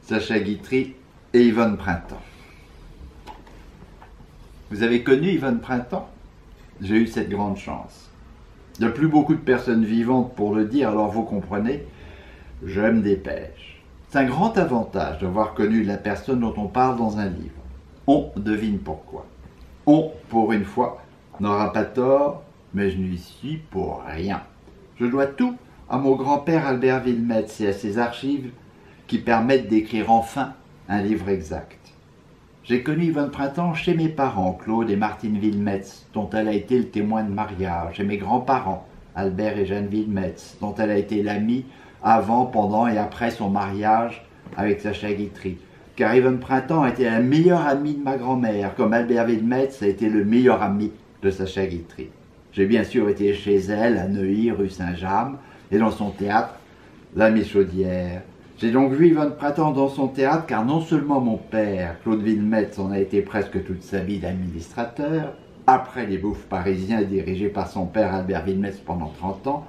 Sacha Guitry et Yvonne Printemps. Vous avez connu Yvonne Printemps? J'ai eu cette grande chance. Il n'y a plus beaucoup de personnes vivantes pour le dire, alors vous comprenez, je me dépêche. C'est un grand avantage d'avoir connu la personne dont on parle dans un livre. On devine pourquoi. On, pour une fois, n'aura pas tort, mais je n'y suis pour rien. Je dois tout à mon grand-père Albert Wilmetz et à ses archives qui permettent d'écrire enfin un livre exact. J'ai connu Yvonne Printemps chez mes parents, Claude et Martine Wilmetz, dont elle a été le témoin de mariage, et mes grands-parents, Albert et Jeanne Wilmetz, dont elle a été l'amie avant, pendant et après son mariage avec Sacha Guitry. Car Yvonne Printemps a été la meilleure amie de ma grand-mère, comme Albert Wilmetz a été le meilleur ami de Sacha Guitry. J'ai bien sûr été chez elle, à Neuilly, rue Saint-James, et dans son théâtre, La Michaudière. J'ai donc vu Yvonne Printemps dans son théâtre, car non seulement mon père, Claude Wilmetz, en a été presque toute sa vie l'administrateur, après les Bouffes parisiens dirigés par son père Albert Wilmetz pendant 30 ans,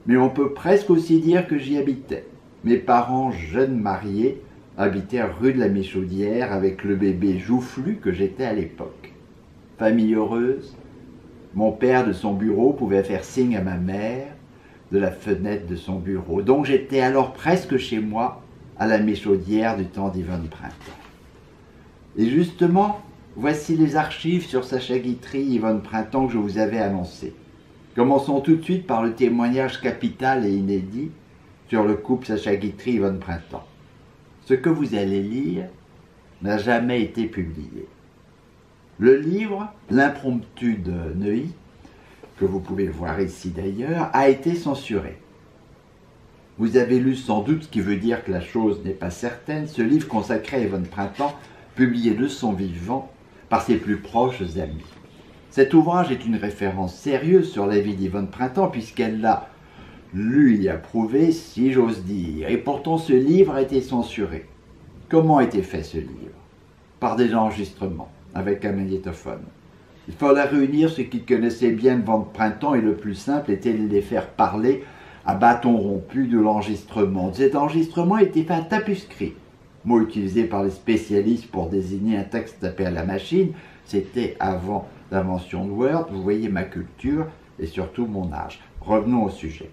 mais on peut presque aussi dire que j'y habitais. Mes parents, jeunes mariés, habitaient rue de la Michaudière avec le bébé joufflu que j'étais à l'époque. Famille heureuse, mon père de son bureau pouvait faire signe à ma mère de la fenêtre de son bureau. Donc j'étais alors presque chez moi à la Michaudière du temps d'Yvonne Printemps. Et justement, voici les archives sur Sacha Guitry et Yvonne Printemps que je vous avais annoncées. Commençons tout de suite par le témoignage capital et inédit sur le couple Sacha Guitry et Yvonne Printemps. Ce que vous allez lire n'a jamais été publié. Le livre, L'impromptu de Neuilly, que vous pouvez voir ici d'ailleurs, a été censuré. Vous avez lu sans doute, ce qui veut dire que la chose n'est pas certaine, ce livre consacré à Yvonne Printemps, publié de son vivant par ses plus proches amis. Cet ouvrage est une référence sérieuse sur la vie d'Yvonne Printemps, puisqu'elle l'a lu et approuvé, si j'ose dire. Et pourtant, ce livre a été censuré. Comment a été fait ce livre? Par des enregistrements, avec un magnétophone. Il fallait réunir ceux qui connaissaient bien Yvonne Printemps, et le plus simple était de les faire parler à bâton rompu de l'enregistrement. Cet enregistrement était fait à tapuscrit, mot utilisé par les spécialistes pour désigner un texte tapé à la machine. C'était avant l'invention de Word. Vous voyez ma culture et surtout mon âge. Revenons au sujet.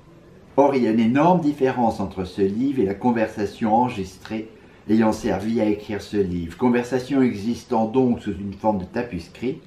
Or, il y a une énorme différence entre ce livre et la conversation enregistrée ayant servi à écrire ce livre. Conversation existant donc sous une forme de tapuscrit,